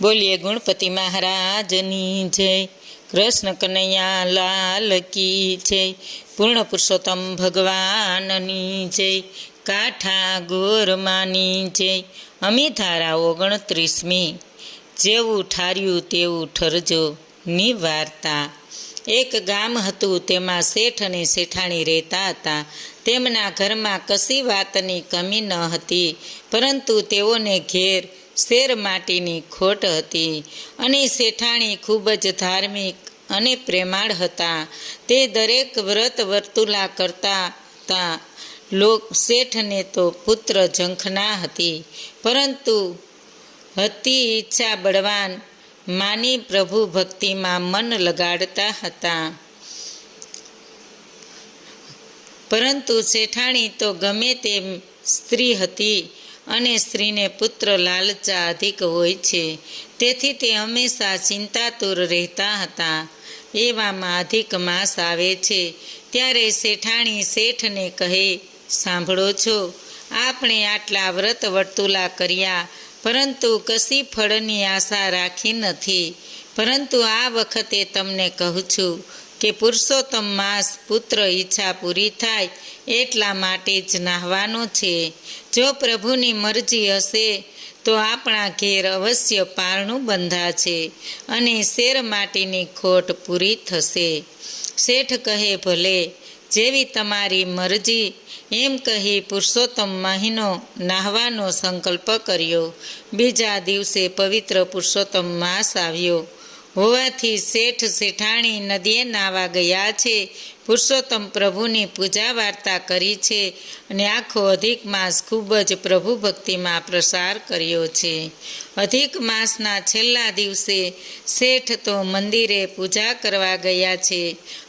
બોલીએ ગુણપતિ મહારાજની જય, કૃષ્ણ કનૈયા લાલ કી જય, પૂર્ણ પુરુષોત્તમ ભગવાનની જય, કાઠા ગોરમાની જય. અમી ધારા 29મી. જેવું ઠાર્યું તેવું ઠરજો ની વાર્તા. એક ગામ હતું, તેમાં શેઠ અને શેઠાણી રહેતા હતા. તેમના ઘરમાં કશી વાતની કમી ન હતી, પરંતુ તેઓને ઘેર શેર માટીની ખોટ હતી. અને શેઠાણી ખૂબ જ ધાર્મિક અને પ્રેમાળ હતા. તે દરેક વ્રત વર્તુલા કરતા હતા. શેઠને તો પુત્ર ઝંખના હતી, પરંતુ હતી ઈચ્છા બળવાન. માની પ્રભુ ભક્તિમાં મન લગાડતા હતા. પરંતુ શેઠાણી તો ગમે તેમ સ્ત્રી હતી, અને સ્ત્રીને પુત્ર લાલચા અધિક હોય છે, તેથી તે હંમેશા ચિંતાતુર રહેતા હતા. એવામાં અધિક માસ આવે છે, ત્યારે શેઠાણી શેઠને કહે, સાંભળો છો, આપણે આટલા વ્રત વર્તુલા કર્યા, પરંતુ કશી ફળની આશા રાખી નથી. પરંતુ આ વખતે તમને કહું છું કે પુરુષોત્તમ માસ પુત્ર ઈચ્છા પૂરી થાય એટલા માટે જ નાહવાનો છે. જો પ્રભુની મરજી હશે તો આપણા ઘેર અવશ્ય પારણું બંધાશે અને શેર માટીની ખોટ પૂરી થશે. શેઠ કહે, ભલે, જેવી તમારી મરજી. એમ કહી પુરુષોત્તમ મહિનો નાહવાનો સંકલ્પ કર્યો. બીજા દિવસે પવિત્ર પુરુષોત્તમ માસ આવ્યો હોવાથી શેઠ શેઠાણી નદીએ નાહવા ગયા છે. પુરુષોત્તમ પ્રભુની પૂજા વાર્તા કરી છે, અને આખો અધિક માસ ખૂબ જ પ્રભુ ભક્તિમાં પ્રસાર કર્યો છે. અધિક માસના છેલ્લા દિવસે શેઠ તો મંદિરે પૂજા કરવા ગયા છે,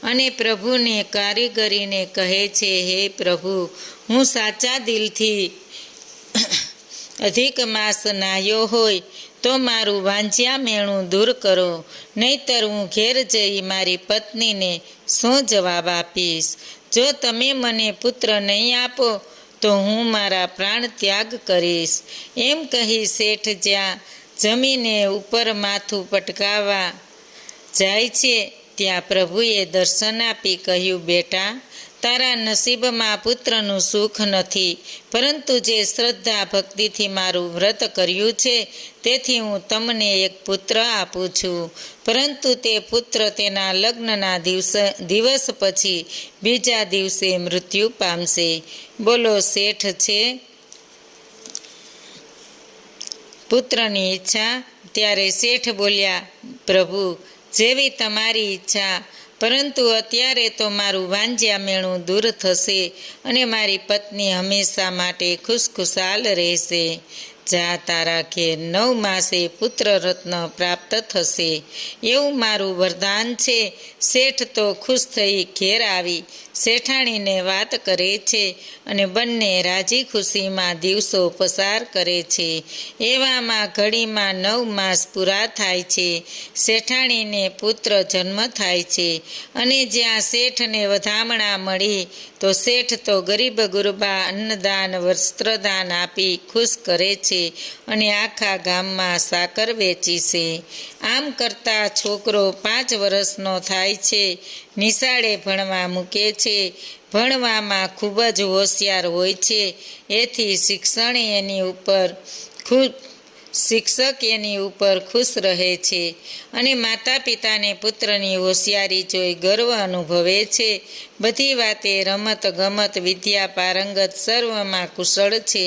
અને પ્રભુને કારીગરીને કહે છે, હે પ્રભુ, હું સાચા દિલથી અધિક માસ નાહ્યો હોય તો મારું વાંઝ્યા મેણું દૂર કરો, નહીતર હું ઘેર જઈ મારી પત્નીને શું જવાબ આપીશ? જો તમે મને પુત્ર નહીં આપો તો હું મારા પ્રાણ ત્યાગ કરીશ. એમ કહી શેઠ જ્યાં જમીને ઉપર માથું પટકાવવા જાય છે, ત્યાં પ્રભુએ દર્શન આપી કહ્યું, બેટા, તારા નસીબમાં પુત્રનું સુખ નથી, પરંતુ જે શ્રદ્ધા ભક્તિથી મારું વ્રત કર્યું છે તેથી હું તમને એક પુત્ર આપું છું. પરંતુ તે પુત્ર તેના લગ્નના દિવસ પછી બીજા દિવસે મૃત્યુ પામશે. બોલો, શેઠ છે પુત્રની ઈચ્છા? ત્યારે શેઠ બોલ્યા, પ્રભુ, જેવી તમારી ઈચ્છા, પરંતુ અત્યારે તો મારું વાંઝ્યા મેણું દૂર થશે અને મારી પત્ની હંમેશા માટે ખુશખુશાલ રહેશે. જા, તારા ઘેર 9 માસે પુત્ર રત્ન પ્રાપ્ત થશે, એવું મારું વરદાન છે. શેઠ તો ખુશ થઈ ઘેર આવી શેઠાણીને વાત કરે છે, અને બંને રાજી ખુશીમાં દિવસો પસાર કરે છે. એવામાં ઘડીમાં 9 માસ પૂરા થાય છે. શેઠાણીને પુત્ર જન્મ થાય છે, અને જ્યાં શેઠને વધામણા મળી તો શેઠ તો ગરીબ ગુરબા અન્નદાન વસ્ત્રદાન આપી ખુશ કરે છે, અને આખા ગામમાં સાકર વેચી છે. આમ કરતા છોકરો 5 વર્ષનો થાય છે. નિશાળે ભણવા મૂકે છે. ભણવામાં ખૂબ જ હોશિયાર હોય છે. એથી શિક્ષક એની ઉપર ખુશ રહે છે, અને માતા પિતાને પુત્રની હોશિયારી જોઈ ગર્વ અનુભવે છે. બધી વાતે રમત ગમત વિદ્યા પારંગત સર્વમાં કુશળ છે.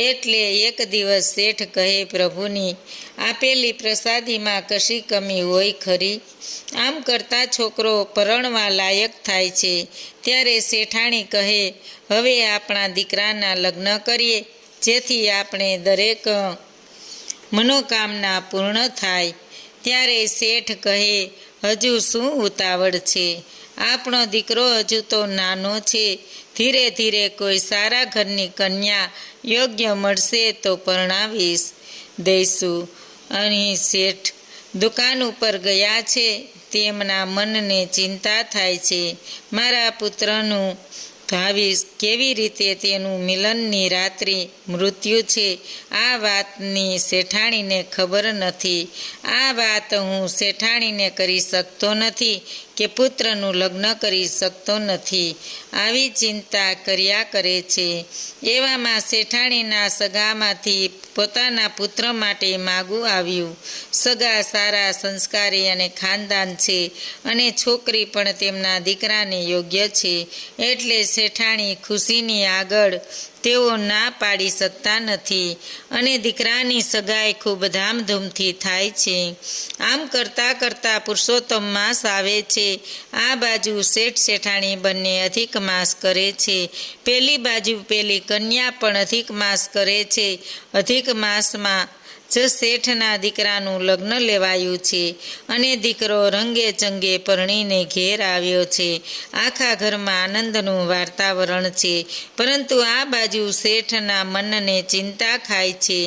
એટલે એક દિવસ શેઠ કહે, પ્રભુની આપેલી પ્રસાદીમાં કશી કમી હોય ખરી? આમ કરતા છોકરો પરણવા લાયક થાય છે. ત્યારે શેઠાણી કહે, હવે આપણા દીકરાના લગ્ન કરીએ, જેથી આપણે દરેક મનોકામના પૂર્ણ થાય. ત્યારે શેઠ કહે, હજુ શું ઉતાવળ છે? આપણો દીકરો હજુ તો નાનો છે. ધીરે ધીરે કોઈ સારા ઘરની કન્યા યોગ્ય મળશે તો પરણાવીશ દઈશું. અહીં શેઠ દુકાન ઉપર ગયા છે. તેમના મનને ચિંતા થાય છે, મારા પુત્રનું તો આવી કેવી રીતે તેનું મિલનની રાત્રિ મૃત્યુ છે, આ વાતની શેઠાણીને ખબર નથી. આ વાત હું શેઠાણીને કરી શકતો નથી કે પુત્રનું લગ્ન કરી શકતો નથી. આવી ચિંતા કર્યા કરે છે. એવામાં શેઠાણીના સગામાંથી પોતાના પુત્ર માટે માગું આવ્યું. સગા સારા સંસ્કારી અને ખાનદાન છે અને છોકરી પણ તેમના દીકરાને યોગ્ય છે. એટલે શેઠાણી ખુશીની આગળ તેઓ ના પાડી શકતા નથી અને દીકરાની સગાઈ ખૂબ ધામધૂમથી થાય છે. આમ કરતાં કરતાં પુરુષોત્તમ માસ આવે છે. આ બાજુ શેઠ શેઠાણી બંને અધિક માસ કરે છે. પેલી બાજુ પેલી કન્યા પણ અધિક માસ કરે છે. અધિક માસમાં જ શેઠના દીકરાનું લગ્ન લેવાયું છે અને દીકરો રંગે ચંગે પરણીને ઘેર આવ્યો છે. આખા ઘરમાં આનંદનું વાતાવરણ છે. પરંતુ આ બાજુ શેઠના મનને ચિંતા ખાય છે.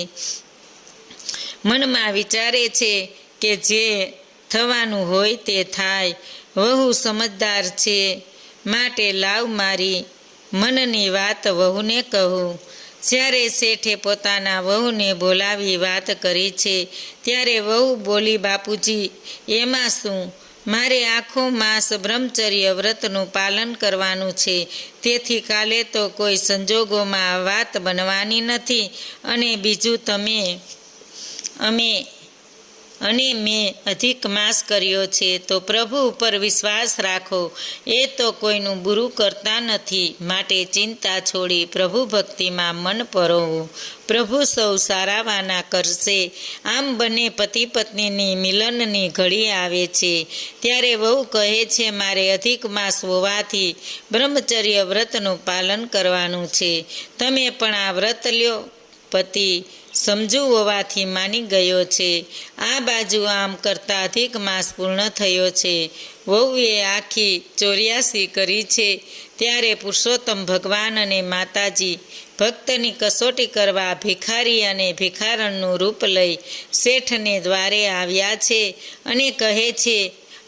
મનમાં વિચારે છે કે જે થવાનું હોય તે થાય. વહુ સમજદાર છે, માટે લાવ મારી મનની વાત વહુને કહું. જ્યારે શેઠે પોતાના વહુને બોલાવી વાત કરી છે ત્યારે વહુ બોલી, બાપુજી, એમાં શું? મારે આખો માસ બ્રહ્મચર્ય વ્રતનું પાલન કરવાનું છે. તેથી કાલે તો કોઈ સંજોગોમાં વાત બનવાની નથી. અને બીજું મેં અધિક માસ કર્યો છે તો પ્રભુ ઉપર વિશ્વાસ રાખો. એ તો કોઈનું બુરું કરતા નથી. માટે ચિંતા છોડી પ્રભુ ભક્તિમાં મન પરોવો. પ્રભુ સૌ સારાવાના કરશે. આમ બંને પતિ પત્નીની મિલનની ઘડી આવે છે. ત્યારે વહુ કહે છે, મારે અધિક માસ હોવાથી બ્રહ્મચર્ય વ્રતનું પાલન કરવાનું છે. તમે પણ આ વ્રત લ્યો. પતિ સમજુ હોવાથી માની ગયો છે. આ બાજુ આમ કરતાં અધિક માસ પૂર્ણ થયો છે. વહુએ આખી 84 કરી છે. ત્યારે પુરુષોત્તમ ભગવાન અને માતાજી ભક્તની કસોટી કરવા ભિખારી અને ભિખારણનું રૂપ લઈ શેઠને દ્વારે આવ્યા છે અને કહે છે,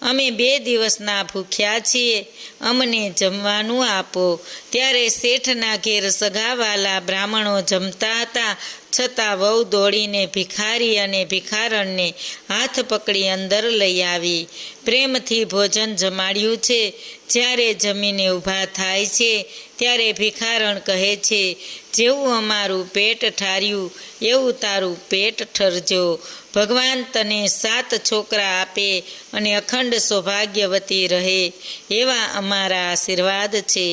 અમે 2 દિવસના ભૂખ્યા છીએ, અમને જમવાનું આપો. ત્યારે શેઠના ઘેર સગાવાલા બ્રાહ્મણો જમતા હતા. છતાં વહુ દોડીને ભિખારી અને ભિખારણને હાથ પકડી અંદર લઈ આવી. પ્રેમથી ભોજન જમાડ્યું છે. જ્યારે જમીને ઊભા થાય છે ત્યારે ભિખારણ કહે છે, જેવું અમારું પેટ ઠાર્યું એવું તારું પેટ ઠરજો. ભગવાન તને 7 છોકરા આપે અને અખંડ સૌભાગ્યવતી રહે એવા અમારા આશીર્વાદ છે.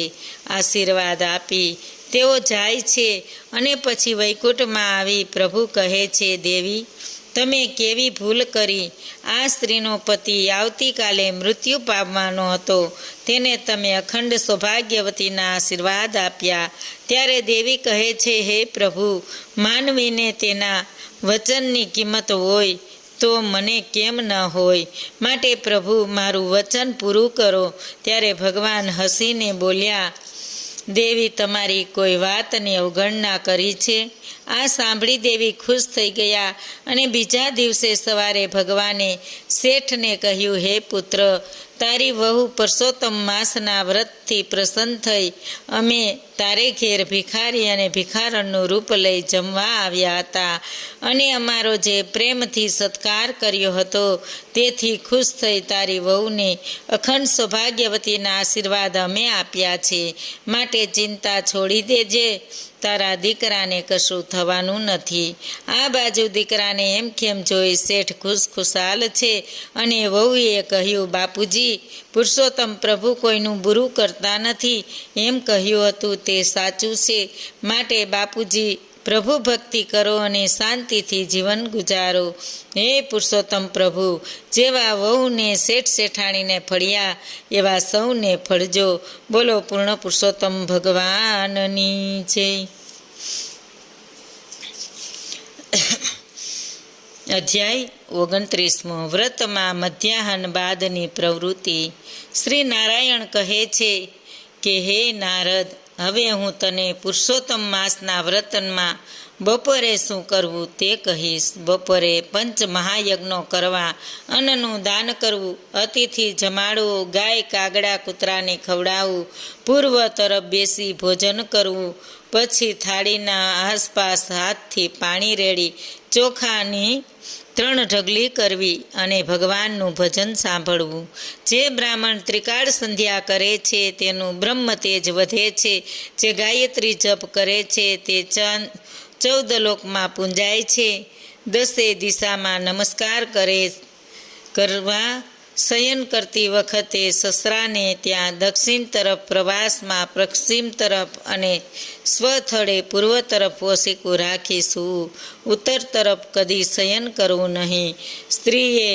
આશીર્વાદ આપી તેઓ જાય છે અને પછી વૈકુંઠમાં આવી પ્રભુ કહે છે, દેવી, તમે કેવી ભૂલ કરી. આ સ્ત્રીનો પતિ આવતીકાલે મૃત્યુ પામવાનો હતો. તેને તમે અખંડ સૌભાગ્યવતીના આશીર્વાદ આપ્યા. ત્યારે દેવી કહે છે, હે પ્રભુ, માનવીને તેના વચનની કિંમત હોય તો મને કેમ ન હોય? માટે પ્રભુ, મારું વચન પૂરું કરો. ત્યારે ભગવાન હસીને બોલ્યા, દેવી, તમારી કોઈ વાતની અવગણના કરી છે? આ સાંભળી દેવી ખુશ થઈ ગયા અને બીજા દિવસે સવારે ભગવાને શેઠને કહ્યું, હે પુત્ર, તારી વહુ પુરુષોત્તમ માસના વ્રતથી પ્રસન્ન થઈ અમે તારે ઘેર ભિખારી અને ભિખારણનું રૂપ લઈ જમવા આવ્યા હતા અને અમારો જે પ્રેમથી સત્કાર કર્યો હતો તેથી ખુશ થઈ તારી વહુને અખંડ સૌભાગ્યવતીના આશીર્વાદ અમે આપ્યા છે. માટે ચિંતા છોડી દેજે. તારા દીકરાને કશું થવાનું નથી. આ બાજુ દીકરાને એમ કેમ જોઈ શેઠ ખુશખુશાલ છે અને વહુએ કહ્યું, બાપુજી, પુરુષોત્તમ પ્રભુ કોઈનું બુરું કરતા નથી એમ કહ્યું હતું તે સાચું છે. માટે બાપુજી, પ્રભુ ભક્તિ કરો અને શાંતિથી જીવન ગુજારો. હે પુરુષોત્તમ પ્રભુ, જેવા વહુને શેઠ શેઠાણીને ફળ્યા એવા સૌને ફળજો. બોલો પૂર્ણ પુરુષોત્તમ ભગવાનની જય. અધ્યાય 29. વ્રતમાં મધ્યાહન બાદની પ્રવૃત્તિ. શ્રી નારાયણ કહે છે કે હે નારદ, હવે હું તને પુરુષોત્તમ માસના વ્રતમાં બપોરે શું કરવું તે કહીશ. બપોરે પંચ મહાયજ્ઞો કરવા, અન્નનું દાન કરવું, અતિથિ જમાડવું, ગાય કાગડા કૂતરાને ખવડાવવું, પૂર્વ તરફ બેસી ભોજન કરવું, પછી થાળીના આસપાસ હાથથી પાણી રેડી ચોખાની 3 ઢગલી કરવી અને ભગવાનનું ભજન સાંભળવું. જે બ્રાહ્મણ ત્રિકાળ સંધ્યા કરે છે તેનું બ્રહ્મ તેજ વધે છે. જે ગાયત્રી જપ કરે છે તે 14 લોકમાં પૂંજાય છે. 10 દિશામાં નમસ્કાર કરવા. શયન કરતી વખતે સસરાને ત્યાં દક્ષિણ તરફ, પ્રવાસમાં પશ્ચિમ તરફ અને સ્વથળે પૂર્વ તરફ ઓસીકું રાખીશું. ઉત્તર તરફ કદી શયન કરવું નહીં. સ્ત્રીએ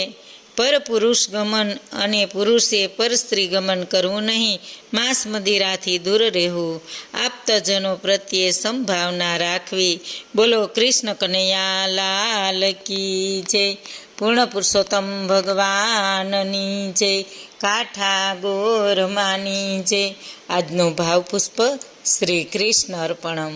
પર પુરુષ ગમન અને પુરુષે પર સ્ત્રી ગમન કરવું નહીં. માંસ મદિરાથી દૂર રહેવું. આપ્તજનો પ્રત્યે સંભાવના રાખવી. બોલો કૃષ્ણ કનૈયા લાલ કી જય. પૂર્ણ પુરુષોત્તમ ભગવાનની જય. કાઠા ગોરમાની જય. આજનું ભાવપુષ્પ શ્રી કૃષ્ણ અર્પણમ.